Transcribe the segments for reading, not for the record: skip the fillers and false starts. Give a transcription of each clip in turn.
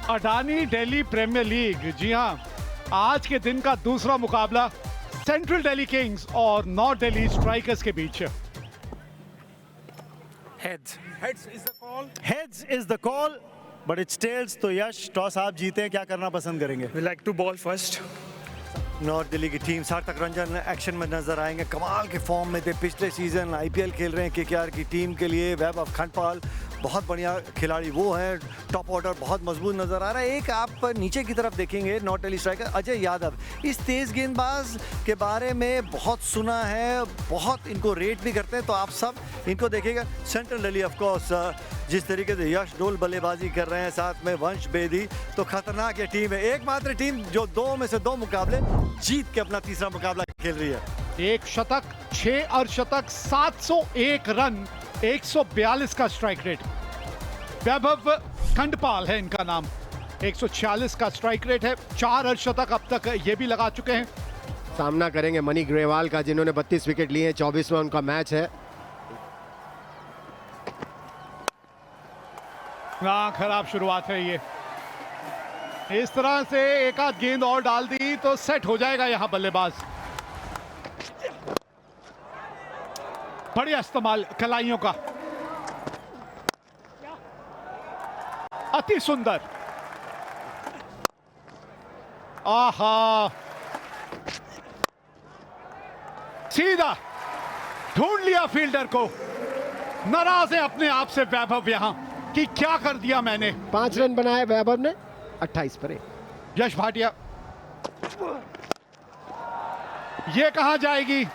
Adani Delhi premier league. जी हां, आज के दिन का दूसरा मुकाबला सेंट्रल दिल्ली किंग्स और नॉर्थ दिल्ली स्ट्राइकर्स के बीच है। Heads is the call, but it's tails. तो यश, टॉस आप जीते हैं, क्या करना पसंद करेंगे? We like to ball first. North Delhi की टीम सार्थक रंजन एक्शन में नजर आएंगे। कमाल के फॉर्म में थे, पिछले सीजन आईपीएल खेल रहे हैं केकेआर की टीम के लिए। वैभव खंडपाल बहुत बढ़िया खिलाड़ी वो है, टॉप ऑर्डर बहुत मजबूत नजर आ रहा है। एक आप नीचे की तरफ देखेंगे नॉर्थ दिल्ली स्ट्राइकर अजय यादव, इस तेज गेंदबाज के बारे में बहुत सुना है, बहुत इनको रेट भी करते हैं, तो आप सब इनको देखिएगा। सेंट्रल दिल्ली ऑफ कोर्स जिस तरीके से यश डोल बल्लेबाजी कर रहे हैं, साथ में वंश बेदी, तो खतरनाक ये टीम है। एकमात्र टीम जो 2 में से 2 मुकाबले जीत के अपना तीसरा मुकाबला खेल रही है। एक शतक, 6 अर्धशतक, 701 रन, 142 का स्ट्राइक रेट। वैभव खंडपाल है इनका नाम, 146 का स्ट्राइक रेट है, 4 अर्धशतक अब तक ये भी लगा चुके हैं। सामना करेंगे मनी ग्रेवाल का, जिन्होंने 32 विकेट लिए हैं, 24वां उनका मैच है। हाँ, खराब शुरुआत है ये। इस तरह से एक आध गेंद और डाल दी तो सेट हो जाएगा यहां बल्लेबाज। बढ़िया इस्तेमाल कलाइयों का, अति सुंदर। आहा, सीधा ढूंढ लिया फील्डर को। नाराज है अपने आप से वैभव यहां कि क्या कर दिया मैंने। 5 रन बनाए वैभव ने 28 पर। यश भाटिया, ये कहां जाएगी,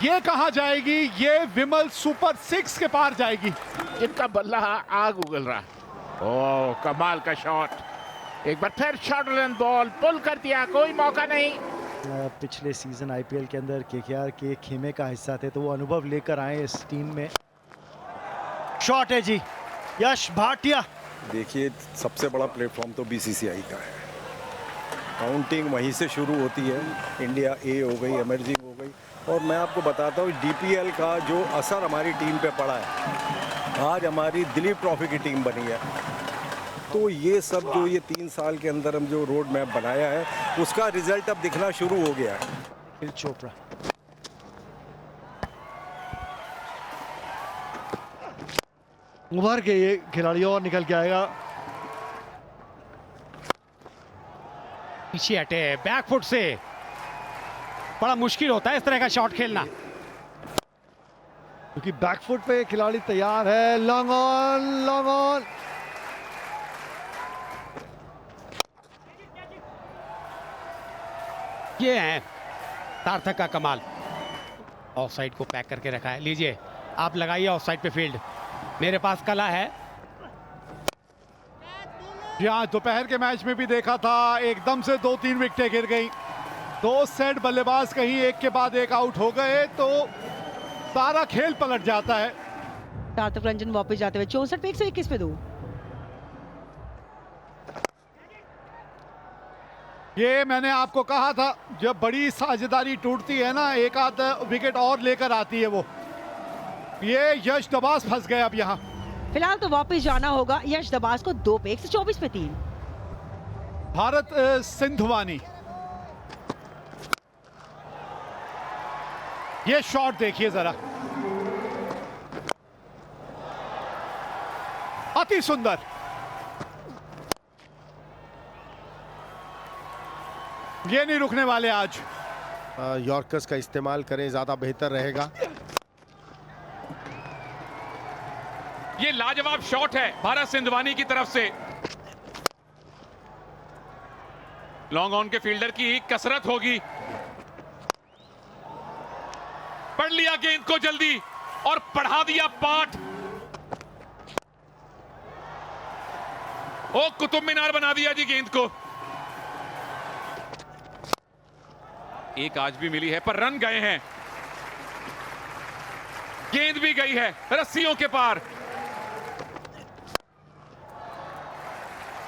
ये कहां जाएगी, ये विमल सुपर 6 के पार जाएगी। इनका बल्ला आग उगल रहा। ओह, कमाल का शॉट। एक बार फिर शॉर्ट रन बॉल पुल कर दिया, कोई मौका नहीं। पिछले सीजन आईपीएल के अंदर केकेआर के खेमे का हिस्सा थे, तो वो अनुभव लेकर आए इस टीम में। शॉट है जी, यश भाटिया। देखिए, सबसे बड़ा प्लेटफॉर्म तो बीसीसीआई का है। काउंटिंग वहीं से शुरू होती है। इंडिया ए हो गई, इमर्जिंग हो गई, और मैं आपको बताता हूँ डीपीएल का जो असर हमारी टीम पे पड़ा है। आज हमारी दिलीप ट्रॉफी की टीम बनी है, तो ये सब जो ये 3 साल के अंदर हम जो रोड मैप बनाया है, उसका रिजल्ट अब दिखना शुरू हो गया है। चोपड़ा, उभर के ये खिलाड़ी और निकल के आएगा। पीछे हटे, बैकफुट से बड़ा मुश्किल होता है इस तरह का शॉट खेलना, क्योंकि बैकफुट पे खिलाड़ी तैयार है। Long on, long on. ये है सार्थक का कमाल। ऑफ साइड को पैक करके रखा है। लीजिए, आप लगाइए ऑफ साइड पे फील्ड, मेरे पास कला है। यहाँ दोपहर के मैच में भी देखा था, एकदम से 2-3 विकेटें गिर गई। 2 सेट बल्लेबाज कहीं एक के बाद एक आउट हो गए तो सारा खेल पलट जाता है। सार्थक रंजन वापस जाते हुए 64 पे 121 पे 2। ये मैंने आपको कहा था, जब बड़ी साझेदारी टूटती है ना, एक आध विकेट और लेकर आती है वो। ये यश दबास फंस गए अब यहाँ। फिलहाल तो वापस जाना होगा यश दबास को 2 पे 124 पे 3। भारत सिंधवानी, ये शॉट देखिए जरा, अति सुंदर। ये नहीं रुकने वाले आज। यॉर्कर्स का इस्तेमाल करें, ज्यादा बेहतर रहेगा। ये लाजवाब शॉट है भारत सिंधवानी की तरफ से। लॉन्ग ऑन के फील्डर की कसरत होगी। पढ़ लिया गेंद को जल्दी और पढ़ा दिया पाठ। ओ, कुतुब मीनार बना दिया जी गेंद को। एक आज भी मिली है, पर रन गए हैं। गेंद भी गई है रस्सियों के पार।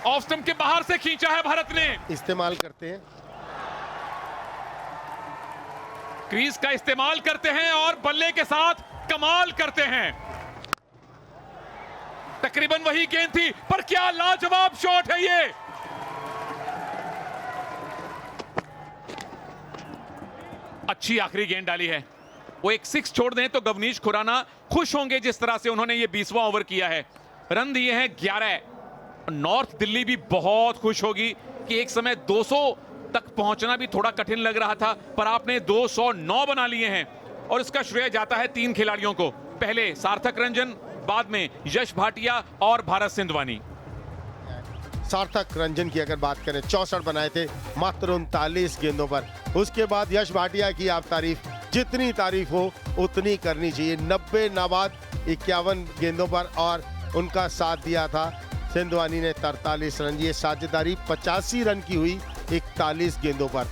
ऑफ स्टंप के बाहर से खींचा है भारत ने। इस्तेमाल करते हैं, क्रीज का इस्तेमाल करते हैं और बल्ले के साथ कमाल करते हैं। तकरीबन वही गेंद थी, पर क्या लाजवाब शॉट है ये। अच्छी आखिरी गेंद डाली है। वो एक 6 छोड़ दें तो गवनीश खुराना खुश होंगे जिस तरह से उन्होंने ये 20वां ओवर किया है। रन दिए हैं 11। नॉर्थ दिल्ली भी बहुत खुश होगी कि एक समय 200 तक पहुंचना भी थोड़ा कठिन लग रहा था, पर आपने 209 बना लिए हैं और इसका श्रेय जाता है 3 खिलाड़ियों को। पहले सार्थक रंजन, बाद में यश भाटिया और भारत सिंधवानी। सार्थक रंजन की अगर बात करें 64 बनाए थे मात्र 39 गेंदों पर। उसके बाद यश भाटिया की आप तारीफ, जितनी तारीफ हो उतनी करनी चाहिए। 90 नाबाद 51 गेंदों पर और उनका साथ दिया था सिंधवानी ने 43 रन। ये साझेदारी 85 रन की हुई 41 गेंदों पर।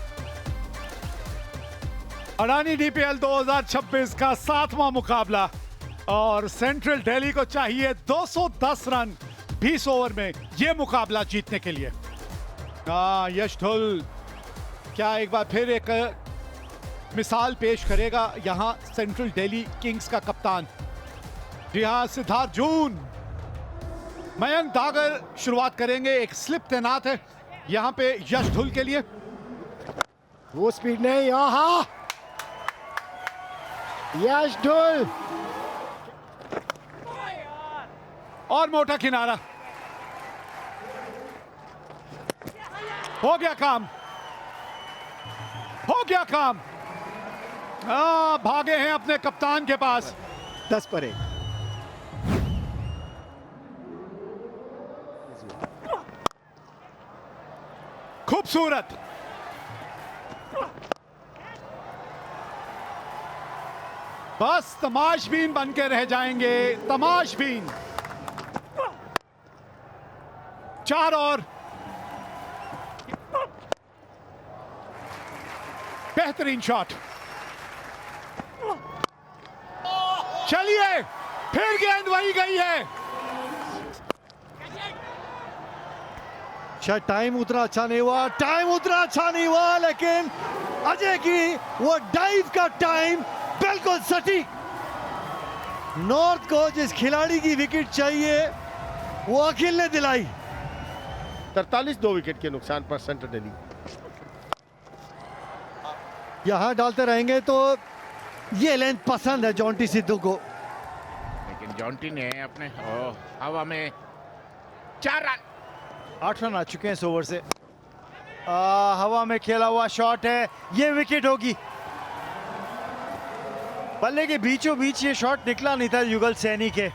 अडानी डीपीएल 2026 का 7वां मुकाबला और सेंट्रल दिल्ली को चाहिए 210 रन 20 ओवर में ये मुकाबला जीतने के लिए। यश ढुल क्या एक बार फिर एक मिसाल पेश करेगा यहां सेंट्रल दिल्ली किंग्स का कप्तान। जी हां, सिद्धार्थ जून, मयंक दागर शुरुआत करेंगे। एक स्लिप तैनात है यहां पे यश ढुल के लिए। वो स्पीड नहीं, यहाँ यश ढुल और मोटा किनारा, हो गया काम, हो गया काम। भागे हैं अपने कप्तान के पास। 10 पर 1। खूबसूरत, बस तमाशबीन बन के रह जाएंगे, तमाशबीन। 4 और बेहतरीन शॉट। चलिए फिर गेंद वही गई है। शायद टाइम उतना अच्छा नहीं हुआ, टाइम उतना अच्छा नहीं हुआ, लेकिन अजय की वो डाइव का टाइम बिल्कुल सटीक। नॉर्थ को जिस खिलाड़ी की विकेट चाहिए वो अखिल ने दिलाई। 43 2 विकेट के नुकसान पर सेंट्रल दिल्ली। यहां डालते रहेंगे तो ये लेंथ पसंद है जॉन्टी सिद्धू को, लेकिन जॉन्टी ने अपने हवा में 4 रन। 8 रन आ चुके हैं इस ओवर से। हवा में खेला हुआ शॉट है, ये विकेट होगी। बल्ले के बीचों बीच ये शॉट निकला नहीं था युगल सैनी के,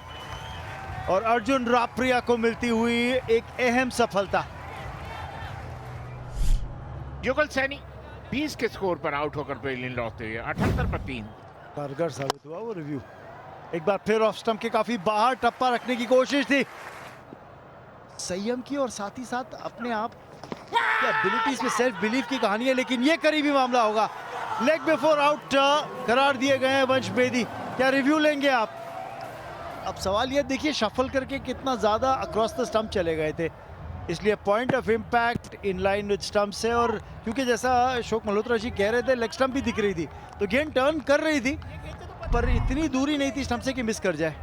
और अर्जुन राप्रिया को मिलती हुई एक अहम सफलता। युगल सैनी 20 के स्कोर पर आउट होकर पेलिन लौटते हुए 78 पर 3। कारगर साबित हुआ वो रिव्यू। एक बार फिर ऑफ स्टंप के काफी बाहर टप्पा रखने की कोशिश थी संयम की, और साथ ही साथ अपने आप की एबिलिटीज में सेल्फ बिलीफ की कहानी है, लेकिन ये करीबी मामला होगा। लेग बिफोर आउट करार दिए गए हैं वंश बेदी। क्या रिव्यू लेंगे आप? अब सवाल ये देखिए शफल करके कितना ज्यादा अक्रॉस द स्टंप चले गए थे, इसलिए point of impact in line with stump से, और क्योंकि जैसा अशोक मल्होत्रा जी कह रहे थे लेग स्टंप भी दिख रही थी तो गेंद टर्न कर रही थी, पर इतनी दूरी नहीं थी स्टंप से कि मिस कर जाए।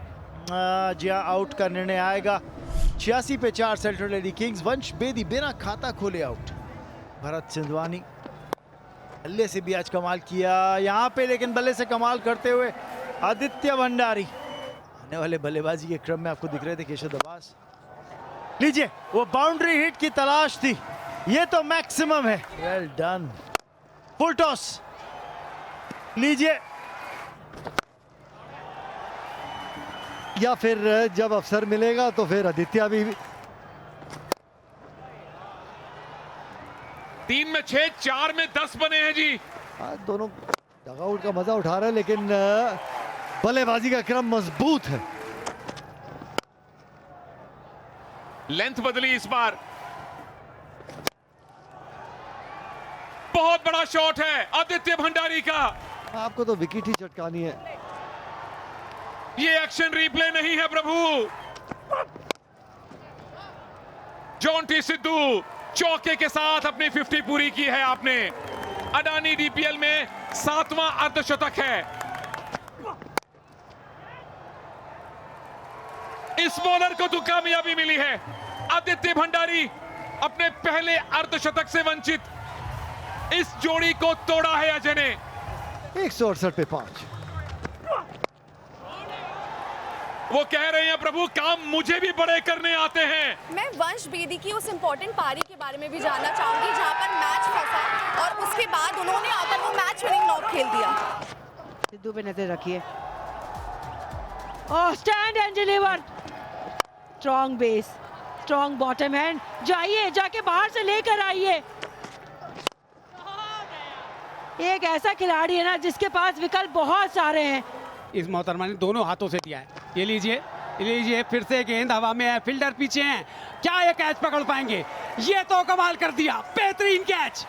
जी हाँ, आउट का निर्णय आएगा। 86 पे 4 सेंट्रल दिल्ली किंग्स। वंश बेदी बिना खाता खोले आउट। भरत सिंधवानी बल्ले से भी आज कमाल किया यहाँ पे, लेकिन बल्ले से कमाल करते हुए आदित्य भंडारी आने वाले बल्लेबाजी के क्रम में आपको दिख रहे थे केशव दबास। लीजिए, वो बाउंड्री हिट की तलाश थी, ये तो मैक्सिमम है। Well done, full toss. लीजिए, या फिर जब अवसर मिलेगा तो फिर आदित्य भी। 3 में 6, 4 में 10 बने हैं जी। दोनों डगआउट का मजा उठा रहे हैं, लेकिन बल्लेबाजी का क्रम मजबूत है। लेंथ बदली इस बार। बहुत बड़ा शॉट है आदित्य भंडारी का। आपको तो विकेट ही चटकानी है। ये एक्शन रिप्ले नहीं है प्रभु। जॉन्टी सिद्धू चौके के साथ अपनी 50 पूरी की है आपने। अडानी डीपीएल में 7वां अर्धशतक है। इस बॉलर को तो कामयाबी मिली है। आदित्य भंडारी अपने पहले अर्धशतक से वंचित। इस जोड़ी को तोड़ा है अजय ने। 168 पे 5। वो कह रहे हैं प्रभु काम मुझे भी बड़े करने आते हैं। मैं वंश बेदी की उस इम्पोर्टेंट पारी के बारे में भी जानना चाहूंगी जहां पर मैच फंसा और उसके बाद उन्होंने आकर वो मैच विनिंग नॉक खेल दिया। सिद्धू पे नजर रखिए। Oh, stand and deliver. Strong base, strong bottom hand. जाइए, जाके बाहर से लेकर आइए। एक ऐसा खिलाड़ी है ना जिसके पास विकल्प बहुत सारे हैं। इस मोहतरमा ने दोनों हाथों से दिया है। ये लीजिए, लीजिए, फिर से गेंद हवा में है, फील्डर पीछे हैं। क्या ये कैच पकड़ पाएंगे? ये तो कमाल कर दिया, बेहतरीन catch.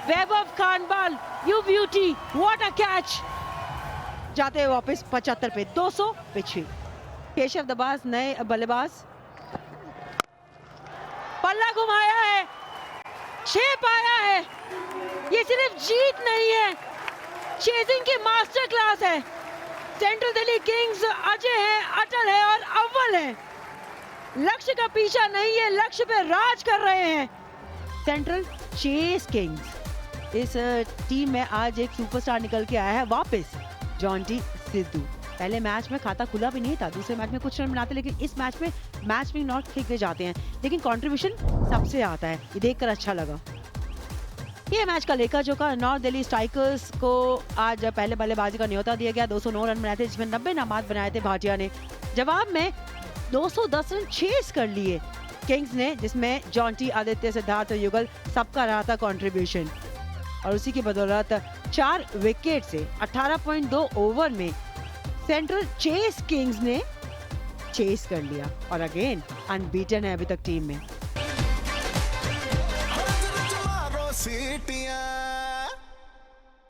Vaibhav Khanpal, you beauty, what a catch. जाते हैं वापस 75 पे 200 पे 6। केशव दबास नए बल्लेबाज। पल्ला घुमाया है, 6 पाया है। ये सिर्फ जीत नहीं है, चेजिंग की मास्टर क्लास है। सेंट्रल दिल्ली किंग्स अजय है, अटल है और अव्वल है। लक्ष्य का पीछा नहीं है, लक्ष्य पे राज कर रहे हैं सेंट्रल चेस किंग्स। इस टीम में आज एक सुपरस्टार निकल के आया है वापस, जॉन्टी सिद्धू। पहले मैच में खाता खुला भी नहीं था, दूसरे मैच में कुछ रन बनाते, लेकिन इस मैच में मैच में नॉट खेलते जाते हैं, लेकिन कंट्रीब्यूशन सबसे आता है। ये देखकर अच्छा लगा। ये मैच का लेखा जोखा नॉर्थ दिल्ली स्ट्राइकर्स को आज पहले बल्लेबाजी का न्योता दिया गया। 209 रन बनाए थे, जिसमें 90 नाबाद बनाए थे भाटिया ने। जवाब में 210 रन चेस कर लिए किंग्स ने, जिसमें जॉन्टी, आदित्य, सिद्धार्थ और युगल सबका रहा था कंट्रीब्यूशन। और उसी की बदौलत 4 विकेट से 18.2 ओवर में सेंट्रल चेस किंग्स ने चेस कर लिया और अगेन अनबीटन है अभी तक टीम में।